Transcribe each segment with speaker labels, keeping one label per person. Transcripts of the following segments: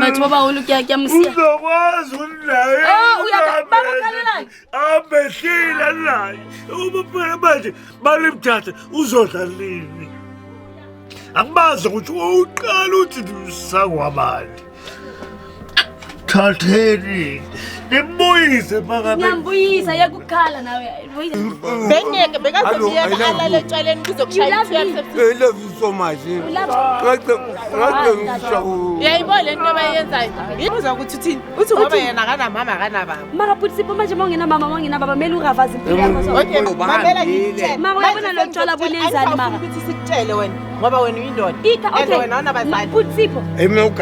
Speaker 1: Batho ba baholo ke a mosia.
Speaker 2: Uzokwazi unaye.
Speaker 1: Baba khalelani.
Speaker 2: Abehlila naye. Uma manje balimthatha uzodla lini? Akubazi ukuthi uqala uthi usakwabani. Thatheni. Nimbuyise makabe.
Speaker 1: Ngiyambuyisa yakukhala nawe.
Speaker 3: Bengeke bekazobiya alale etshaleni kuzokushaya
Speaker 4: I love you so much.
Speaker 3: Uyayibona lento abayenzayo. Yibuza ukuthi uthini? Uthi ngoba yena akanamama akanababa.
Speaker 1: Mara putsipo manje mongena mama mongena baba mele uravaza impilo yakho.
Speaker 3: Okay, mamela ngitshela.
Speaker 1: Mama uyabona lo tshwala bunenzani mara.
Speaker 3: Ukuthi sikutshele wena ngoba wena uyindoda.
Speaker 1: Okay.
Speaker 3: Wena awunabazali.
Speaker 1: Putsipo.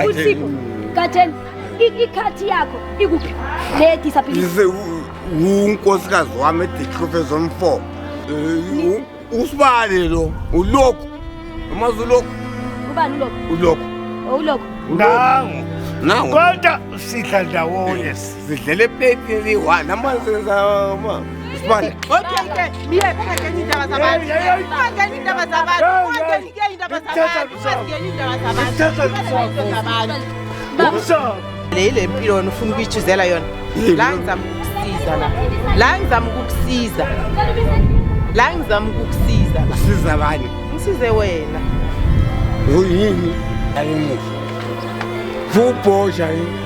Speaker 1: Putsipo. Katheni ikhathi yakho ikuphi? Le disability.
Speaker 4: Yize unkosikazi wami eDiklove zone 4. Usibale lo, ulokhu. Umazi ulokhu?
Speaker 1: Ubani ulokhu?
Speaker 4: Ulokhu.
Speaker 1: Ulokhu.
Speaker 4: Nangu.
Speaker 2: Kodwa sidla ndawonye.
Speaker 4: Sidlele plate eli-1 namanzenza Usibale.
Speaker 3: Okay. Miye ungangeni indaba zabantu. Ungangeni indaba zabantu. Ungangeni indaba zabantu. Ungangeni indaba zabantu.
Speaker 2: Umsa.
Speaker 3: Le mpilo wena ufuna ukuyijuzela yona. La ngizama ukukusiza la. La ngizama ukukusiza. La ngizama ukukusiza la.
Speaker 4: Siza bani?
Speaker 3: Ngisize wena.
Speaker 4: Uyini? Ayini. Vubosha yini?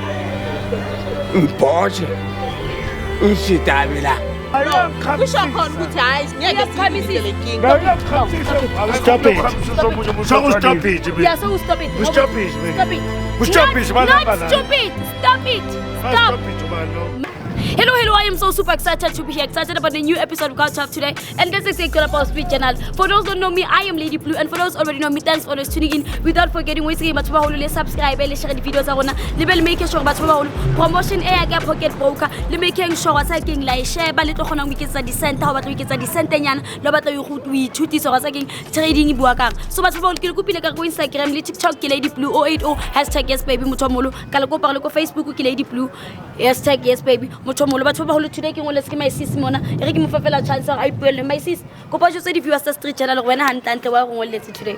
Speaker 4: Mbosha. Ngishidami la.
Speaker 3: Kusho khona ukuthi hayi ngeke sikhamisa le nkinga.
Speaker 2: Stop it. Stop it.
Speaker 1: Yeah, so stop it.
Speaker 2: Stop it.
Speaker 1: Stop it.
Speaker 2: Stop it.
Speaker 1: Not stupid. Stop it. Stop. Hello, I am so super excited to be here, excited about the new episode of Culture today, and this is a about Speed channel. For those who don't know me, I am Lady Blue, and for those who already know me, thanks for always tuning in. Without forgetting, we say much about subscribe, share the videos around, making sure about promotion air gap pocket broker, making sure what's like share, but little on we get the center, what we get the center yan, Lobata we chutis or saying trading buaka. So much about Kilkupi like Instagram, TikTok, Lady Blue 080 hashtag yes baby mutomolo, Kalako Parloco Facebook, Lady Blue, hashtag yes baby mutomolo. But for today, can let's get my sis Mona, Eric Mufafela chance I pull my sis. Copa said if you are the street channel when I hand the one let's today.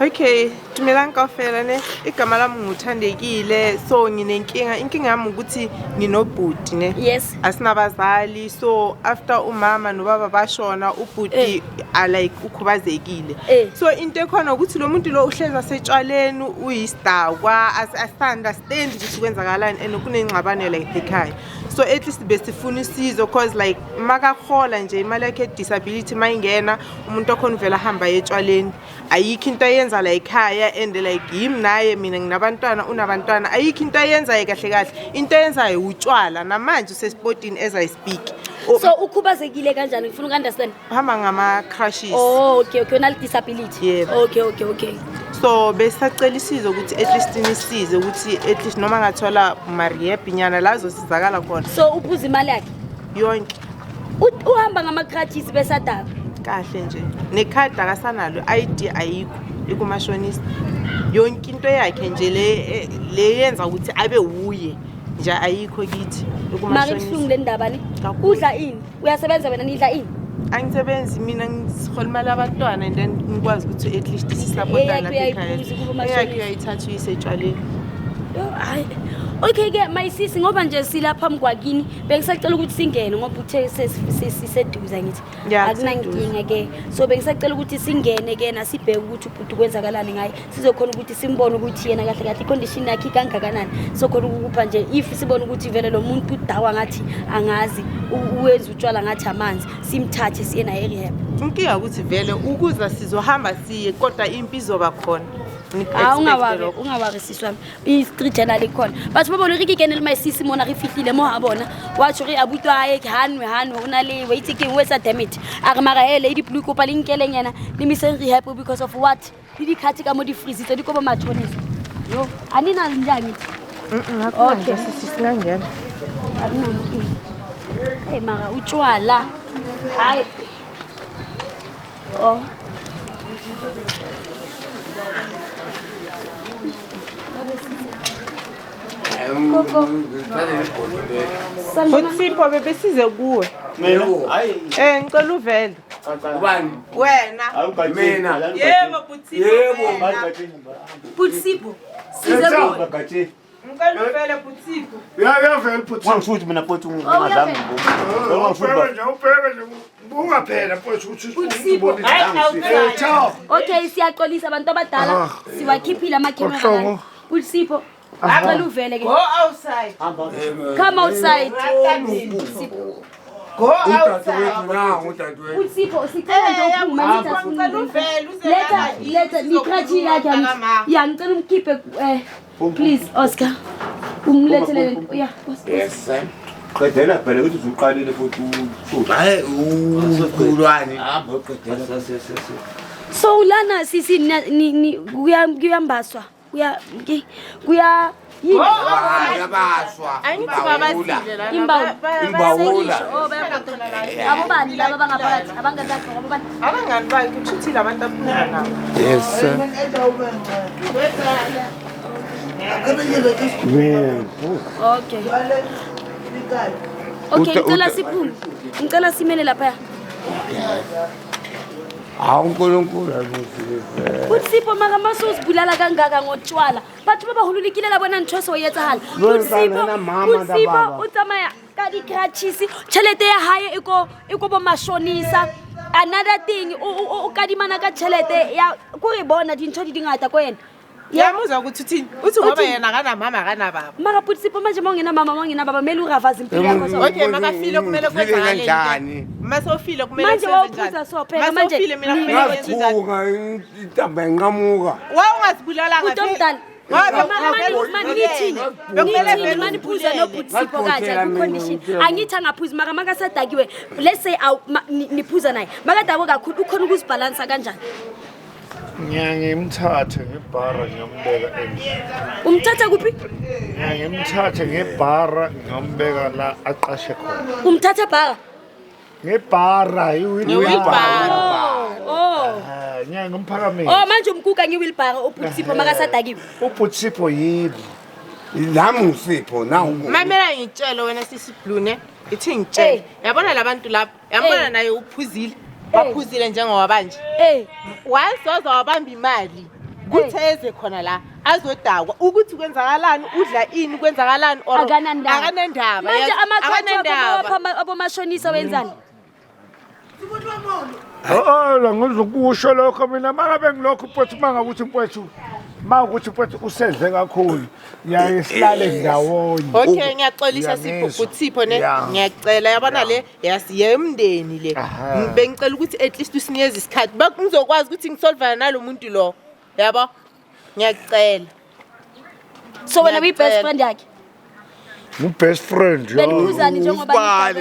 Speaker 3: Okay, dumelang kaofela ne igama lami nguthandekile so nginenkinga yami ukuthi nginobhuti ne
Speaker 1: yes
Speaker 3: asinabazali so after umama nobaba bashona ubhuti like ukhubazekile so into ekhona ukuthi lo muntu lo uhleza setshwaleni uyisdakwa understand ukuthi kwenzakalani and kunengxabano like ekhaya so at least besifuna isizo cause like makakhola nje imali yakhe disability mayingena umuntu okhona vela hamba etshwaleni ayikho into yenza la ekhaya and like yimi naye mina nginabantwana unabantwana ayikho into yenza kahle into yenza utshwala namanje usesportini as I speak
Speaker 1: so ukhubazekile kanjani ngifuna ukunderstand
Speaker 3: hamba ngama crashes
Speaker 1: okay unal disability
Speaker 3: yeah.
Speaker 1: Okay
Speaker 3: so besacela isizo ukuthi at least nisize ukuthi at least noma ngathola Maria Pinyana lazo sizakala khona
Speaker 1: so uphuza imali yakhe
Speaker 3: yonke
Speaker 1: uhamba ngama crashes besadaba
Speaker 3: kahle nje nekhadi akasanalo ID ayikho ikumashonisa yonke into yakhe nje le yenza ukuthi abe uye nje ayikho kithi
Speaker 1: ikumashonisa mara le ndaba ni udla ini uyasebenza wena nidla ini
Speaker 3: angisebenzi mina ngihola imali abantwana and then ngikwazi ukuthi at least sisupportana lapha ekhaya uyayithatha uyisetshaleni
Speaker 1: okay ke my sis ngoba nje silapha mgwakini bengisacela ukuthi singene ngoba uthe siseduza ngithi akunankinga ke so bengisacela ukuthi singene ke nasibheke ukuthi ubhuti kwenzakalani ngaye sizokhona ukuthi simbone ukuthi yena kahle icondition yakhe kangakanani so khona ukupha nje if sibone ukuthi vele lo muntu udawa ngathi angazi uwenza utshwala ngathi amanzi simthathe siye naye rehab
Speaker 3: inkinga ukuthi vele ukuza sizohamba siye kodwa impi izoba khona
Speaker 1: ungawari sisi wami i-street channel ikhona batho ba bona re ke kenele my sis mona re fihlile mo ha bona wa tshore abutwa aye hanwe una le wait ke wetsa damage a re mara hele Lady Blue kopa linkeleng yana le mise rehab because of what le dikhathi ka mo di freeze tse di koba matshonisa yo anina njani
Speaker 3: okay sisi singangena
Speaker 1: hey mara utshwala hayi
Speaker 3: Utsipho bebesize kuwe ngicela uvele
Speaker 4: Ubani?
Speaker 3: Wena.
Speaker 4: Mina.
Speaker 3: Yebo Putsipo.
Speaker 4: Yebo.
Speaker 1: Putsipo. Sizebona.
Speaker 3: Ngicela uvele Putsipo.
Speaker 2: Uyavela Putsipo.
Speaker 5: Wangifuthi mina mfowethu ungazami.
Speaker 2: Ubheke nje ungaphela mfowethu
Speaker 1: Putsipo.
Speaker 2: Ciao.
Speaker 1: Okay, siyaxolisa abantu abadala. Siwakhiphile ama-camera. Putsipo. Aqala uvele ke.
Speaker 3: Go outside.
Speaker 1: Come outside.
Speaker 3: Go outside.
Speaker 1: Putsipo, sicela nje uphuma
Speaker 3: Ngicela uvele
Speaker 1: Letha nikrachi yakhe ya ngicela umkhiphe please Oscar. Umlethelele yeah.
Speaker 5: Yes sir. Qedela phela ukuthi uzuqalile futhi ushutha.
Speaker 4: Hayi ukhulwane.
Speaker 5: Qedela.
Speaker 1: So lana sisi kuyambaswa. Kuya yini?
Speaker 4: Yabaswa.
Speaker 3: Angithi babasile la.
Speaker 4: Imbawula.
Speaker 1: Abobani laba bangaphakathi abangazaqoqa abobani.
Speaker 3: Abangani bakhe uchuthile abantu aphuma nabo.
Speaker 4: Yes sir.
Speaker 1: Okay. Okay, ngicela siphume. Ngicela simele lapha.
Speaker 4: UNkulunkulu akusile.
Speaker 1: Putsipo maka masuzibulala kangaka ngotshwala. Batho ba bahululikile la bona ntho so yetsahala. Putsipo o tsamaya ka di-crutches, tšhelete ya hae iko bo mashonisa. Another thing o kadimana ka tšhelete ya kore bona dintho di dingata ko yena.
Speaker 3: Yamuzwa ukuthi uthini? Uthi ngoba yena akanamama akanababa.
Speaker 1: Mara Putsipo manje mongena mama mongena baba mele uravaza impilo yakho so.
Speaker 3: Okay, makafile kumele kwenzakale
Speaker 4: njani?
Speaker 3: Mase ufile kumele
Speaker 1: Manje
Speaker 3: kwenze
Speaker 1: wawuphuza
Speaker 3: njani?
Speaker 1: so phela manje.
Speaker 3: Mase ufile mina kumele kwenze njani?
Speaker 4: Ngasuka intamba enqamuka.
Speaker 3: Wa ungazibulala ngathi.
Speaker 1: Utomdala. Mani phuza no Putsipo kaje ku condition. Angithi angaphuzi maka makasadakiwe. Let's say niphuza naye. Makadako kakhulu ukhona ukuzibalansa kanjani?
Speaker 2: Ngiyangimthathe ngebhara ngiyombeka endlini.
Speaker 1: Umthatha kuphi?
Speaker 2: Ngiyangimthathe ngebhara ngiyombeka la aqashe khona.
Speaker 1: Umthatha bhaka.
Speaker 2: Ngebhara
Speaker 3: Wheelbarrow.
Speaker 1: Oh.
Speaker 2: ngiyangimphakamise.
Speaker 1: Oh manje umkuka ngiwheelbarrow uPutsipo makasadakiwe.
Speaker 2: uPutsipo yini?
Speaker 4: Lami uSipho nawu.
Speaker 3: Mamela ngitshelo wena sisi Blue ne. Ithi ngitshela. Yabona labantu lapha. Yabona naye uphuzile. Baphuzile njengoba manje. Wasoza wabamba imali. Kutheze khona la azodakwa ukuthi kwenzakalani udla ini kwenzakalani or akanandaba.
Speaker 1: Manje amakhotho abomashonisa wenzani?
Speaker 2: La ngizokusho lokho mina mangabe ngilokho mfowethu mangakuthi mfowethu mawukuthi mfowethu usedle kakhulu ngiyaye silale ndawonye.
Speaker 3: Okay ngiyaxolisa Putsipo ne ngiyacela yabona le yasiyemndeni le bengicela ukuthi at least usinikeze isikhathi ngizokwazi ukuthi ngisolve nalomuntu lo yabo ngiyacela.
Speaker 1: So wena uyi best friend yakhe?
Speaker 2: Best friend yo.
Speaker 1: Beniphuzani njengoba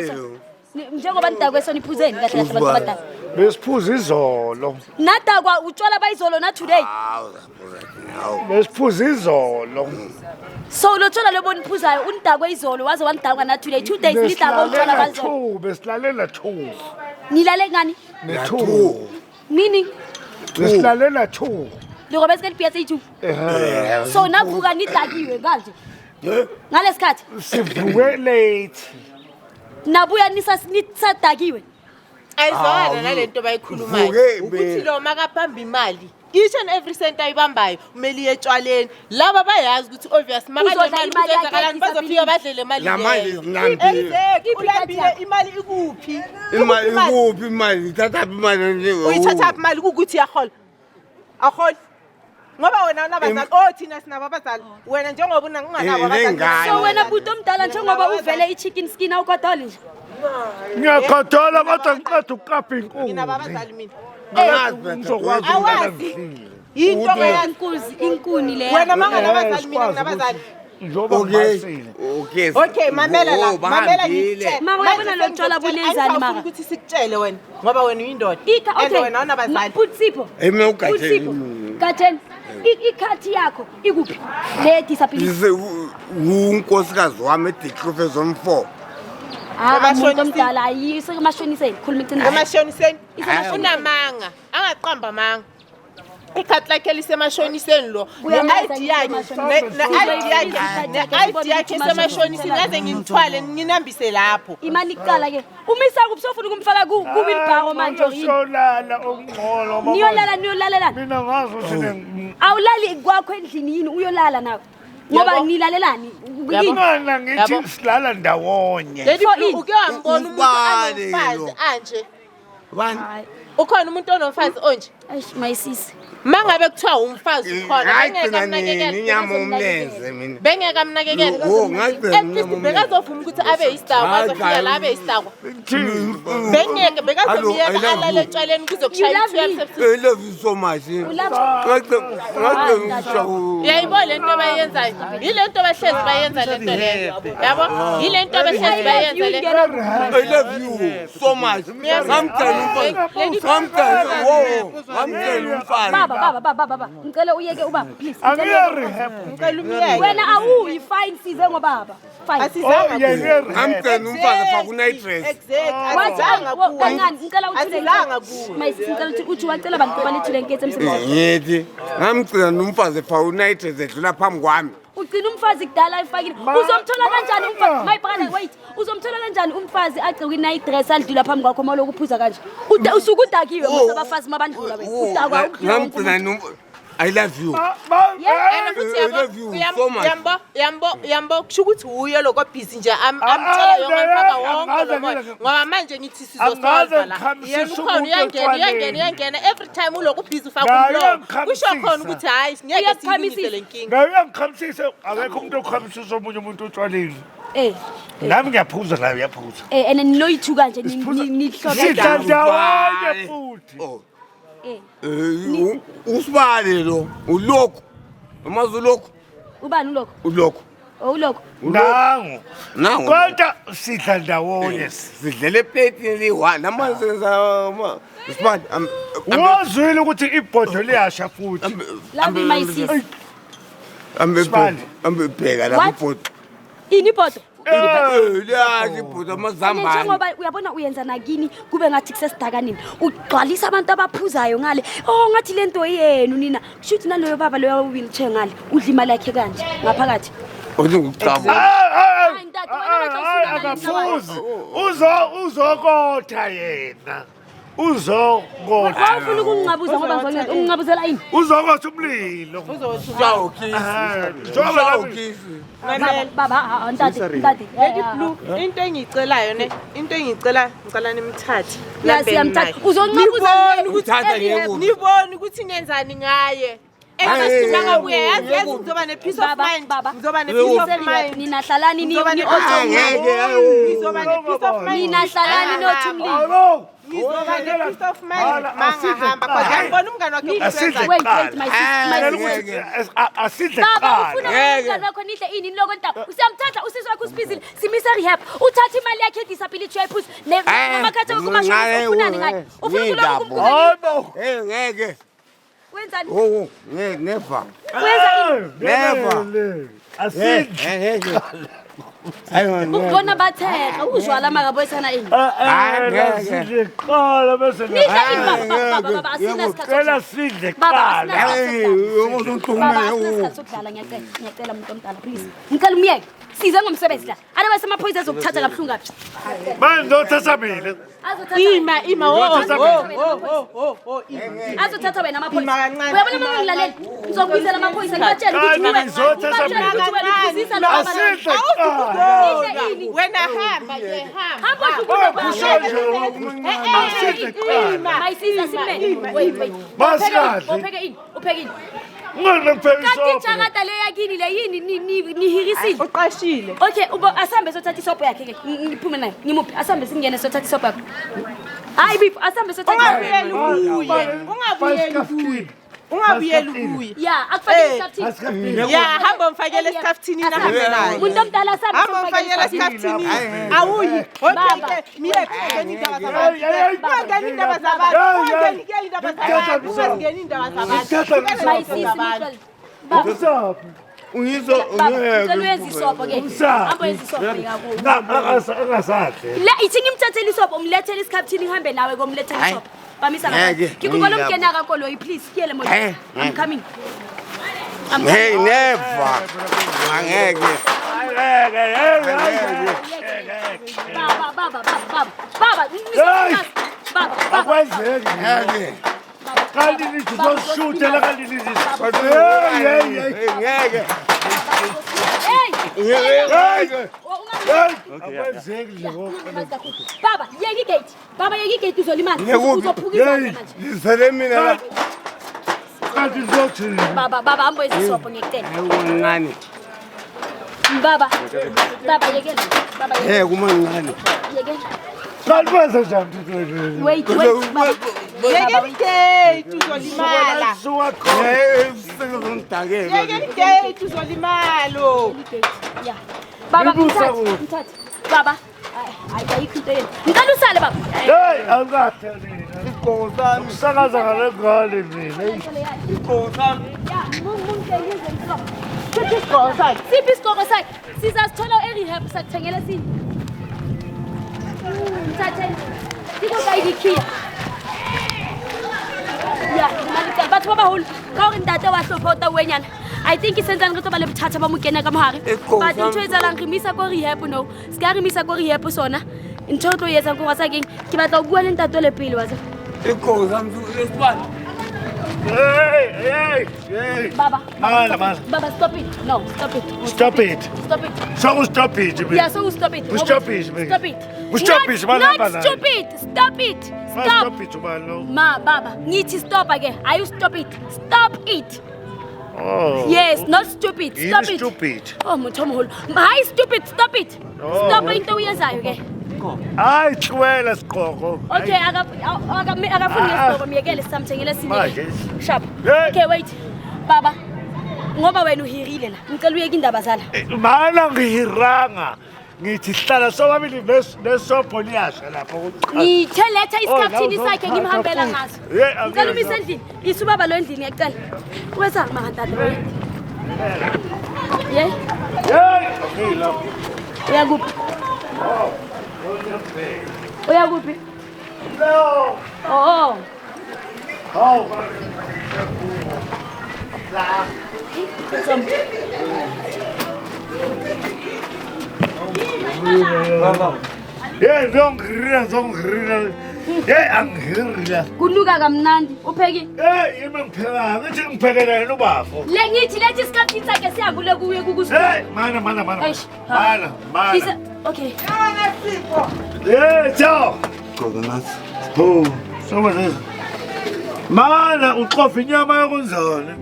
Speaker 1: nidakwe soniphuzeni kahle kahle abantu abadala.
Speaker 2: Besiphuza izolo.
Speaker 1: Nadakwa utshwala bayizolo na today.
Speaker 2: Besiphuza izolo.
Speaker 1: So lo tshwala lo boniphuzayo unidakwe izolo waze wanidakwa na today 2 days nidakwa utshwala bazolo.
Speaker 2: Besilalela 2.
Speaker 1: Nilale ngani?
Speaker 2: Ne2.
Speaker 1: Meaning
Speaker 2: besilalela 2.
Speaker 1: Loko bese ke PS2. So navuka nidakiwe kanje. Ngalesikhathi
Speaker 2: sivuke late.
Speaker 1: Nabuya nisadakiwe.
Speaker 3: Ayizona nalento bayikhulumayo ukuthi lo makabamba imali each and every cent ayibambayo umeli etshwaleni laba bayazi ukuthi obvious makadle imali kuzenzakalani bazofika badlele imali ulambile imali ikuphi
Speaker 4: imali ithatha imali nje
Speaker 3: uyithatha imali ukuthi yahola ahola ngoba wena unabazali thina sinabo abazali wena njengoba unganabo abazali
Speaker 1: so wena buto omdala njengoba uvele i-chicken skin awukhodola nje
Speaker 2: ngiyakhodola kodwa ngiqeda ukukapha inkulu
Speaker 3: nginabo abazali mina
Speaker 2: ngizokwazi
Speaker 3: awazi into
Speaker 1: inkuni le
Speaker 3: wena manganabazali mina nginabazali
Speaker 4: Okay,
Speaker 3: mamela la mamela ngitshela
Speaker 1: mawabona lo tshwala bunenzani maka
Speaker 3: ukuthi sikutshele wena ngoba wena uyindoda and wena unabazali
Speaker 1: Putsipo
Speaker 4: mina ugatheni
Speaker 1: Gatheni ikhathi yakho ikuphi le disability
Speaker 4: unkosikazi wami eDiklofezon 4
Speaker 1: umuntu omdala ayiso emashoniseni khuluma iqiniso
Speaker 3: emashoniseni unamanga angaqamba manga ikhadi lakhe lisemashoniseni lo ne-ID yakhe isemashoniseni ngaze ngimthwale nginambise lapho
Speaker 1: imali kuqala ke umisa kubusofuna ukumfaka kuwheelbarrow manje
Speaker 2: Usolala ongqolo mama.
Speaker 1: niyolalelana
Speaker 2: Mina ngazi ukuthi
Speaker 1: awulali kwakho endlini yini uyolala nawe ngoba nilalelani
Speaker 2: ngingana ngithi silala ndawonye.
Speaker 3: leli
Speaker 1: So,
Speaker 3: uke wambona umuntu
Speaker 4: Ubani
Speaker 3: anomfazi
Speaker 4: lo?
Speaker 3: anje
Speaker 4: Bani?
Speaker 3: ukhona umuntu onomfazi onje
Speaker 1: eish my sis
Speaker 3: mangabe kuthiwa umfazi ukhona
Speaker 4: Hayi
Speaker 3: bengeke
Speaker 4: mina nini
Speaker 3: amnakekele
Speaker 4: inyama umlenze mina.
Speaker 3: bengeke amnakekele bekazovuma ukuthi abe yistakwa azofika la abe yistakwa bengeke bekazomiyeka alale etshwaleni kuzokushaya
Speaker 4: I love you so much.
Speaker 3: uyayibona le nto bayenzayo yile nto bahlezi bayenza le nto leyo yabo yile nto bahlezi bayenza le
Speaker 4: I love you so much. I'm
Speaker 1: baba ngicela uyeke ubaba please
Speaker 2: Angiyarehab.
Speaker 3: ngicela umyeke
Speaker 1: wena awuyi fine size ngobaba fine
Speaker 3: asizanga
Speaker 1: kancane ngicela
Speaker 3: Asilanga kuwe.
Speaker 1: ngicela ukuthi uthi wacela abantu balethile nkethe emsebenzini
Speaker 4: Ngithi ngamgcina nomfazi fa united edlula phambi kwami.
Speaker 1: ugcina umfazi kudala ayifakile uzomthola kanjani umfazi my brother wait uzomthola kanjani umfazi agcoka i-night dress adlula phambi kwakho malo ukuphuza kanje usuke udakiwe musabafazi mabandlula wena udakwa
Speaker 4: Ngamgcina I love you.
Speaker 3: and futhi yambo kusho ukuthi uye lokho busy nje amtshela yonke ngifaka wonke lo moya ngoba manje ngithi sizosolva la yena ukhona uyangena every time ulokhu busy ufaka umlomo kusho khona ukuthi hayi ngeke siyimise le nkinga
Speaker 2: Ngiyangikhamsisa akekho umuntu okhamisisa omunye umuntu otshwaleni. Nami ngiyaphuza nawe uyaphuza.
Speaker 1: and niloyithu kanje nihlobo
Speaker 2: Sidla ndawonye futhi.
Speaker 4: Usibale lo ulokhu. Umazi ulokhu?
Speaker 1: ubani ulokho
Speaker 4: Ulokhu.
Speaker 1: ulokho
Speaker 2: Nangu. Kodwa sidla ndawonye.
Speaker 4: Sidlele plate li-1 namanzi usibale
Speaker 2: Wazwile ukuthi ibhodo liyasha futhi.
Speaker 1: love my sis
Speaker 4: ambebheka lapho ibhodo.
Speaker 1: ini ibhodo
Speaker 4: Liyasha ibhodo amazambane.
Speaker 1: njengoba uyabona uyenza nakini kube ngathi kusesidakanini ugcwalisa abantu abaphuzayo ngale ngathi lento yenu nina kushuthi naloyo baba loyo wheelchair ngale udla imali yakhe kanje ngaphakathi
Speaker 4: Uthi ngikucaba.
Speaker 1: Hayi, ntate, wena manje awusizana
Speaker 2: Akafuzi. Uzokotha yena. Uzokotha.
Speaker 1: awufuna ukungingabuza ngoba ngizonqaba ungingabuzela ini
Speaker 2: Uzokotha umlilo.
Speaker 1: baba ntate
Speaker 3: Lady Blue into engiyicelayo ne into engicela ngicela nimthathe
Speaker 1: siyamthatha uzonqabuza
Speaker 4: Uthatha ngeke.
Speaker 3: nibone ukuthi nenzani ngaye engasimanga yazi ngizoba ne-peace of mind ngizoba ne-peace of mind
Speaker 1: ninahlalani
Speaker 3: ngizoba ne-peace of mind
Speaker 1: ninahlalani nothi umlilo
Speaker 3: ngizoba ne-peace of mind mangahamba cause ngibona umngane wakhe ukwenza
Speaker 1: wait my sis
Speaker 2: Asidle
Speaker 1: baba
Speaker 2: qala.
Speaker 1: ufuna umngane wakho nihle ini niloko ntaba usiyamthatha usisi wakho usibizile simisa rehab uthatha imali yakhe disability uyayiphuza namakhatha kumashoni ufunani ngayo ufuna kuloko
Speaker 2: Hayibo.
Speaker 4: Ngeke.
Speaker 1: wenzani
Speaker 4: Never.
Speaker 2: Never. Asidle.
Speaker 4: Ngeke. Hayi
Speaker 1: ukubona batheka uzwala makaboyisana ini
Speaker 2: Asidle qala bese
Speaker 1: nidla ini baba asinasikhathi
Speaker 2: Cela sidle
Speaker 1: baba
Speaker 2: qala.
Speaker 1: asinasikhathi sokudlala ngiyacela umuntu omdala please ngicela umyeke size ngomsebenzi la anaba semaphoyisa azokuthatha kabuhlungu kaphi
Speaker 2: Manje ngizothatha mina.
Speaker 3: ima
Speaker 1: azothatha wena amaphoyisa
Speaker 3: Ima kancane.
Speaker 1: uyabona uma ngilalela ngizokubizela amaphoyisa ngibatshele ukuthi
Speaker 2: Kanti ngizothatha mina.
Speaker 1: uphuzisa lo baba
Speaker 2: Asidle qala.
Speaker 1: nihle ini
Speaker 3: wena hamba ke hamba
Speaker 1: hamba
Speaker 2: Asidle qala.
Speaker 1: my sister simele wait
Speaker 2: Masikadli.
Speaker 1: upheke ini upheke ini
Speaker 2: Ngone
Speaker 1: kanti
Speaker 2: phezulu.
Speaker 1: injakada le yakini le yini nihirisile
Speaker 3: uqashile
Speaker 1: okay asambe sothatha isopo yakhe ke ngiphume nayo ngimuphi asambe singene sothatha isopo yakhe hayi bifu asambe sothatha
Speaker 3: ungabuyeli kuye
Speaker 1: ya akufanele isikhathini
Speaker 3: ya hamba mfakele esikhaftini nahambe naye
Speaker 1: umuntu omdala asambe
Speaker 3: hamba mfakele esikhaftini awuyi okay ngiyekeni indaba zabantu indaba zabantu indaba zabantu ungazingeni indaba zabantu
Speaker 1: my sis
Speaker 2: Usaphi.
Speaker 1: ngicela uyenza isopo ke hamba yenza isopo kakhulu
Speaker 2: Angasadle.
Speaker 1: la ithi ngimthathele isopo umlethele isikhaphini ngihambe nawe komlethele isopo Pamisa
Speaker 4: Ngeke,
Speaker 1: ngikubona
Speaker 4: ngeke.
Speaker 1: umkena kakoloyi please kiyele moya
Speaker 4: Hey,
Speaker 1: I'm coming
Speaker 4: Hey, never. Angeke.
Speaker 1: Baba
Speaker 2: Akwenzeki.
Speaker 4: Ngeke.
Speaker 2: Kanti nithi uzoshuta la kanti nithi.
Speaker 4: Ngeke.
Speaker 1: Hey
Speaker 2: Akwenzeki nje.
Speaker 1: Baba yeki gate baba yeki gate uzolimala
Speaker 4: Ngekuphi?
Speaker 1: uzophukisa
Speaker 4: Hey,
Speaker 1: manje
Speaker 4: ngizele mina la.
Speaker 2: Kanti uzothini?
Speaker 1: baba hambo izisopho ngiyakutela
Speaker 4: Ngani?
Speaker 1: baba yekela baba
Speaker 4: Hey, kumancane.
Speaker 1: yekela
Speaker 2: Kanti wenza njani?
Speaker 1: wait
Speaker 3: Yekeni gate uzolimala.
Speaker 2: Suka khona.
Speaker 4: Hey, sengizongidakela.
Speaker 3: Yekeni gate uzolimala.
Speaker 1: yeah baba
Speaker 2: Ngibusa
Speaker 1: ngithathe baba ayikho into yeni ngicela usale baba
Speaker 2: Hey, awungatheli.
Speaker 4: Isigqoko sami.
Speaker 2: Usakaza ngale ngane mina.
Speaker 4: Isigqoko sami.
Speaker 1: siphi isigqoko sakhe sizasithola e-rehab sakuthengela sini mthatheni sikokayidikhiya ya malicela batho ba baholo ka gore ntate wa hlopota wenyana I think e sentsane re tlo ba le bothata ba mo kena ka mogare but ntho e tsalang re misa ko rehab no se ka re misa ko rehab sona ntho e tlo e etsang kore sa keng ke batla go bua le ntate le pele wa tseba
Speaker 4: Isigqoko sami lesibani.
Speaker 2: Hey.
Speaker 1: baba
Speaker 2: Mala.
Speaker 1: baba stop it no stop it
Speaker 2: Stop it.
Speaker 1: stop it
Speaker 2: So stop it.
Speaker 1: yeah so stop it
Speaker 2: Stop it, man.
Speaker 1: stop it
Speaker 2: Stop it, man.
Speaker 1: not stupid stop it stop
Speaker 2: Stop it, man.
Speaker 1: ma baba ngithi stop again are you stop it
Speaker 2: Oh.
Speaker 1: yes not stupid stop it
Speaker 2: Stupid.
Speaker 1: oh motho moholo hayi stupid stop it
Speaker 2: Oh.
Speaker 1: stop into uyenzayo ke
Speaker 2: Hayi chwela siqoko.
Speaker 1: okay akafuni ngesigqoko miyekele samthengele
Speaker 2: Manje.
Speaker 1: sinye sharp
Speaker 2: Hey.
Speaker 1: okay wait baba ngoba wena uhirile la ngicela uyeke indaba zala
Speaker 2: Mana ngihiranga. Ngithi hlala sobabili nesobho liyasha lapho.
Speaker 1: ngithe letha isikhathini
Speaker 2: Oh,
Speaker 1: sakhe ngimhambela ngaso
Speaker 2: Yeah,
Speaker 1: ngicela
Speaker 2: okay,
Speaker 1: umise endlini ise ubaba lo endlini ngiyacela wesa mahantate ye
Speaker 2: Hey, okay lapho.
Speaker 1: uyakuphi uyakuphi
Speaker 2: No.
Speaker 1: oh
Speaker 2: Oh.
Speaker 4: Baba.
Speaker 2: Hey, zongirira. Hey, angirira.
Speaker 1: kunuka kamnandi upheki
Speaker 2: Hey, yimi ngipheka. Ngithi ngiphekela yena ubafo.
Speaker 1: le ngithi lethi isikhathini sakhe siyambule kuye kukusi
Speaker 2: Hey, mana.
Speaker 1: Eish, ha. Isa okay
Speaker 2: Hey, ciao.
Speaker 4: Isigqoko nasi.
Speaker 2: Oh, soba Mana uxofa inyama yakunzana.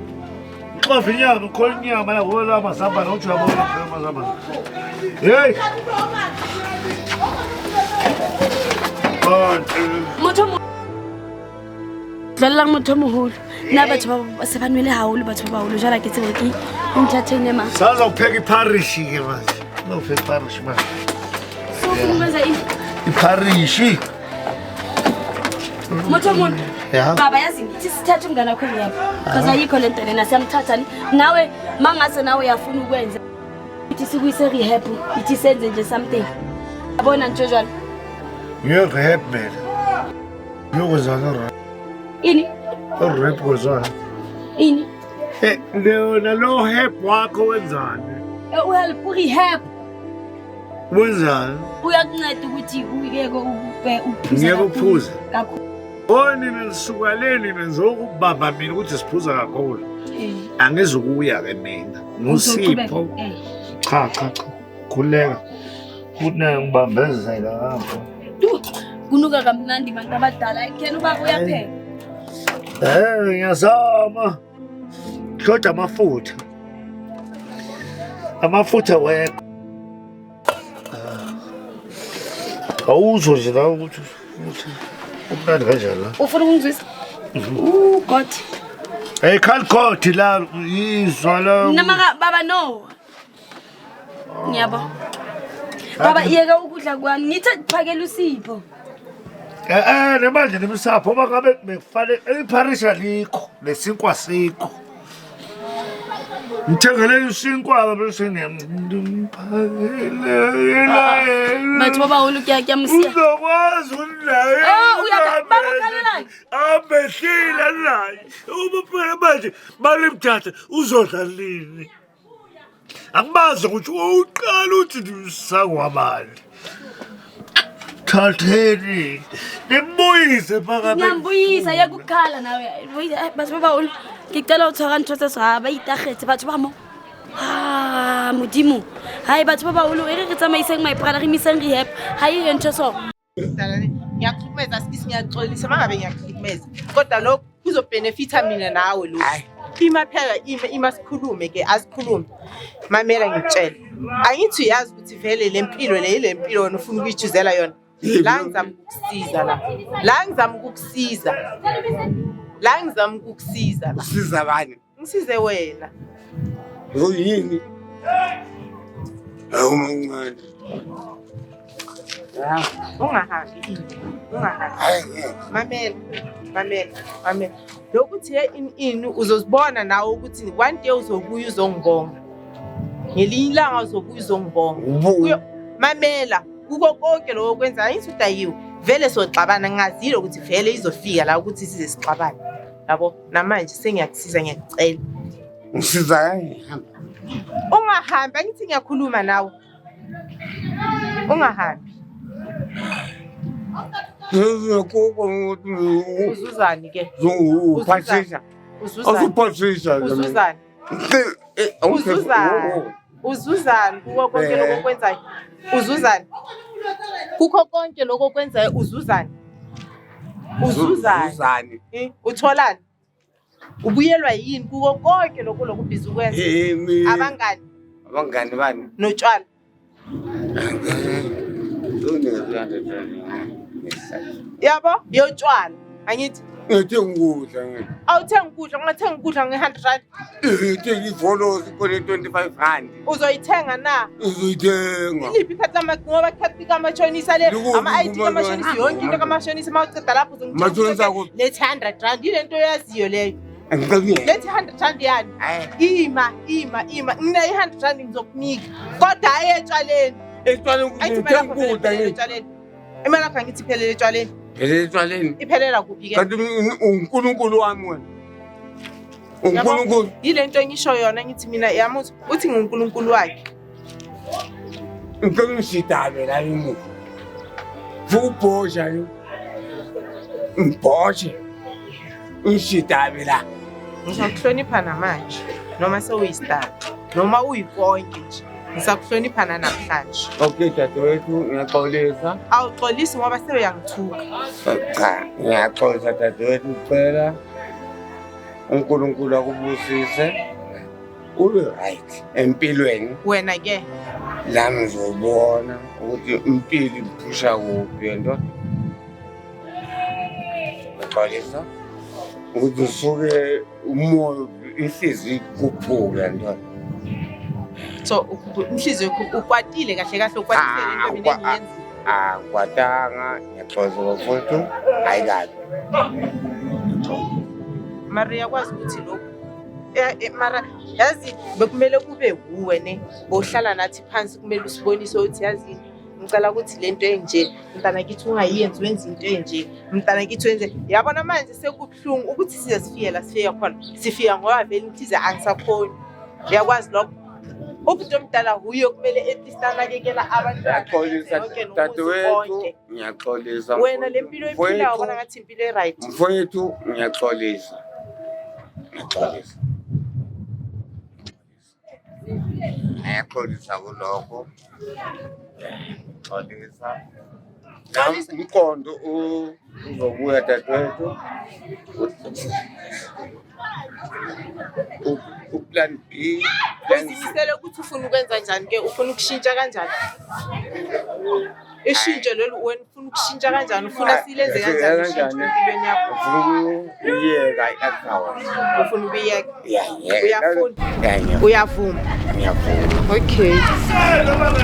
Speaker 2: Uxofa inyama, ukhola inyama la wola masamba la ujabo la masamba. Hey.
Speaker 1: motho mo dlalang motho moholo nna batho ba se ba nwele haholo batho ba baholo jala ke tsebo ke entertainer ma
Speaker 2: Saza upheka iparish ke manje. Upheka iparish manje.
Speaker 1: so kwenza ini
Speaker 2: Iparish.
Speaker 1: motho mo
Speaker 2: Yeah.
Speaker 1: baba yazi ngithi sithathe umngane wakho ngiyapha because ayikho lento lena siyamthatha nawe mangase nawe uyafuna ukwenza ithi sikuyise rehab ithi senze nje something yabona nje njalo
Speaker 2: You're rap man. Yokozana rap.
Speaker 1: ini
Speaker 2: Rap kozana.
Speaker 1: ini
Speaker 2: Leona lo rap wakho wenzani?
Speaker 1: uhelp rehab
Speaker 2: Wenzani?
Speaker 1: uyakunceda ukuthi uyeke uphuza
Speaker 2: Ngeke uphuze.
Speaker 1: kakhulu
Speaker 2: Nina lisuka leni nizokubamba mina ukuthi siphuza kakhulu. Angizukuya ke mina. Ngusipho. Cha. Khuleka. Kuna ngibambezela lapho.
Speaker 1: kunuka kamnandi bantu abadala ikhena uba uyapheka
Speaker 2: Ngiyazama. Kodwa amafutha wekho. Awuzwe nje la ukuthi umntana kanjani la?
Speaker 1: ufuna ukungizwisa god
Speaker 2: Hey, Calcott la izwa la.
Speaker 1: namaka baba no ngiyabo baba yeka ukudla kwami ngithi phakela usipho
Speaker 2: Nemanje nemisapho bangabe bekufanele iparish alikho lesinkwa sikho. ngithengele isinkwa bese
Speaker 1: Batho ba baholo ke a mosiya.
Speaker 2: uzokwazi unaye abehlile naye uma phela manje balimthatha uzodla lini angibazi ukuthi uqala uthi ndisakwabani thatheni nimbuyise phakathi
Speaker 1: Ngiyambuyisa yakukhala nawe. Batho ba baholo ngicela uthaka ntho tse sa ba itagetse batho ba mo. Modimo. Hayi batho ba baholo re tsamaiseng my brother re miseng rehab. Hayi ntho so.
Speaker 3: Ngiyakuhlukumeza sikisi ngiyaxolisa mangabe ngiyakuhlukumeza kodwa lokho kuzobenefita mina nawe lo ima phela ima sikhulume ke asikhulume mamela ngitshela angithi uyazi ukuthi vele lempilo lempilo wena ufuna ukuyichuzela yona la ngizama ukukusiza
Speaker 4: Usiza bani?
Speaker 3: ngisize wena
Speaker 4: Uyini? Awumncane.
Speaker 3: ungahambi mamela lokuthi ini uzozibona nawe ukuthi one day uzobuya uzongibonga ngelinye ilanga uzobuya uzongibonga mamela kuko konke lokho kwenza ayithi udayiwe vele soxabana ngazile ukuthi vele izofika la ukuthi size sixabane yabo namanje sengiyakusiza ngiyacela
Speaker 4: Ngisiza kanjani?
Speaker 3: ungahambi angithi ngiyakhuluma nawe ungahambi uzuzani ke
Speaker 4: Patricia.
Speaker 3: uzuzani kuko konke lokho kwenzayo uzuzani kukho konke lokho kwenzayo uzuzani utholani ubuyelwa yini kuko konke lokho lokubhiza ukwenza abangani
Speaker 4: bani
Speaker 3: notshwala yabo yotshwala angithi
Speaker 4: ngithenga ukudla
Speaker 3: awuthenga ukudla ungathenga ukudla nge100
Speaker 4: ngithenga ifollowers kone 25 rand
Speaker 3: uzoyithenga na
Speaker 4: uzoyithenga
Speaker 3: iliphi khatama ngoba khathi kamashonisa le ama ID kamashonisa yonke into kamashonisa mawuceda lapho uzongithenga lethi 100 rand ilento yaziyo leyo lethi 100 rand yani ima ngina i100 rand ngizokunika kodwa ayetshwaleni
Speaker 4: ngithenga ukudla
Speaker 3: imali yakho ngithi phelele etshwaleni iphelela kuphi ke
Speaker 4: kanti uNkulunkulu wami wena uNkulunkulu
Speaker 3: yile nto engisho yona ngithi mina yamuthi uthi nguNkulunkulu wakhe
Speaker 4: ngicela ngishidale la yini vubosha yo mboshe ngishidale la
Speaker 3: ngisakuhlonipha namanje noma sewuyistar noma uyikonke nje ngisakuhlonipha namhlanje
Speaker 4: okay dadewethu ngiyaxolisa
Speaker 3: awuxolisi ngoba sebeyangithuka
Speaker 4: cha ngiyaxolisa dadewethu ngicela uNkulunkulu akubusise ube right empilweni
Speaker 3: wena ke
Speaker 4: la ngizobona ukuthi impilo iphusha kuphi yento ngixolisa ukuthi usuke umoya inhliziyo ikhuphuka yento
Speaker 3: so inhliziyo ukwatile kahle ukwatisele into mina engiyenzi
Speaker 4: kwatanga ngiyaxolisa bafowethu hayi kabi
Speaker 3: Maria kwazi ukuthi lokho mara yazi bekumele kube kuwe ne ohlala nathi phansi kumele usibonise ukuthi yazi ngicela ukuthi lento enje mntana kithi ungayenzi wenza into enje mntana kithi wenze yabona manje sekubhlungu ukuthi size sifike la sifika khona sifika ngoba vele ngithize angisakhona uyakwazi lokho umuntu omdala huye kumele at least anakekela abantwana
Speaker 4: dadewethu ngiyaxolisa
Speaker 3: wena lempilo ephilayo ubona ngathi impilo eright
Speaker 4: mfowethu ngiyaxolisa ngiyaxolisa kulokho xolisa umqondo uzobuya dadewethu uplan B
Speaker 3: uzimisele ukuthi ufuna ukwenza njani ke ufuna ukushintsha kanjani ishintsho lolu wena ufuna ukushintsha kanjani ufuna silenze kanjani empilweni yakho
Speaker 4: ufuna ukuyeka i-account
Speaker 3: ufuna ukuyeka uyafuna uyavuma
Speaker 4: ngiyavuma
Speaker 3: Okay.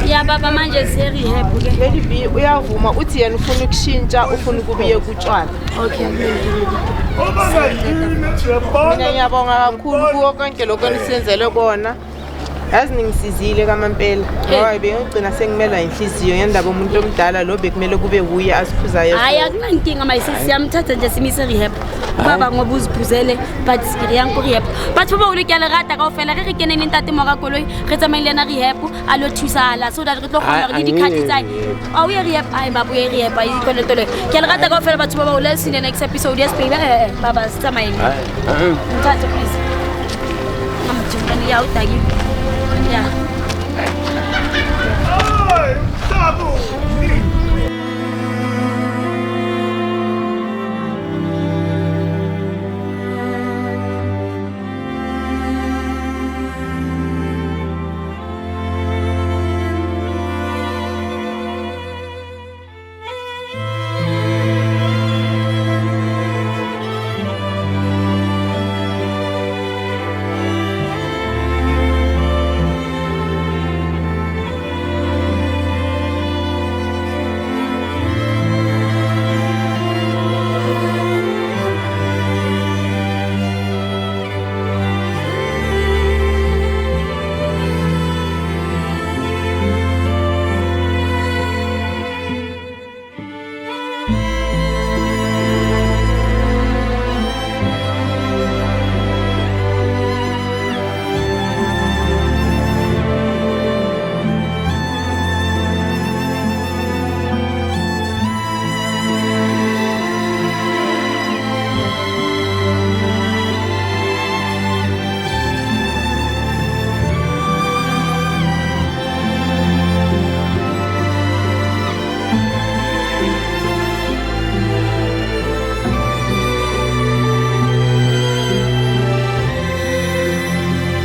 Speaker 1: Ya baba manje se-rehab ke.
Speaker 3: Lady B uyavuma uthi yena ufuna ukushintsha ufuna ukubiye kutshwala.
Speaker 1: Okay.
Speaker 3: Mina ngiyabonga kakhulu kuwo konke lokho nisenzele kona. Yazi ningisizile kamampela. Ngoba bengigcina sengimelwa inhliziyo ngendaba umuntu omdala lo bekumele kube kuye asiphuzayo.
Speaker 1: Hayi akunankinga mayisisi siyamthatha nje simise rehab. Baba ngoba uziphuzele but ngiyang ko rehab. Batho ba o le ke le rata kaofela re keneng ntate mo ka koloi re tsamaile na rehab a lo thusala so that re tlo kgona re di khati tsa a o ye rehab ai baba ye rehab ai ko le tole ke le rata kaofela batho ba ba o le sine next episode yes baby baba tsamaile. Mthatha please. Amjumani ya utagi. Yeah.
Speaker 2: Oi, Sabu!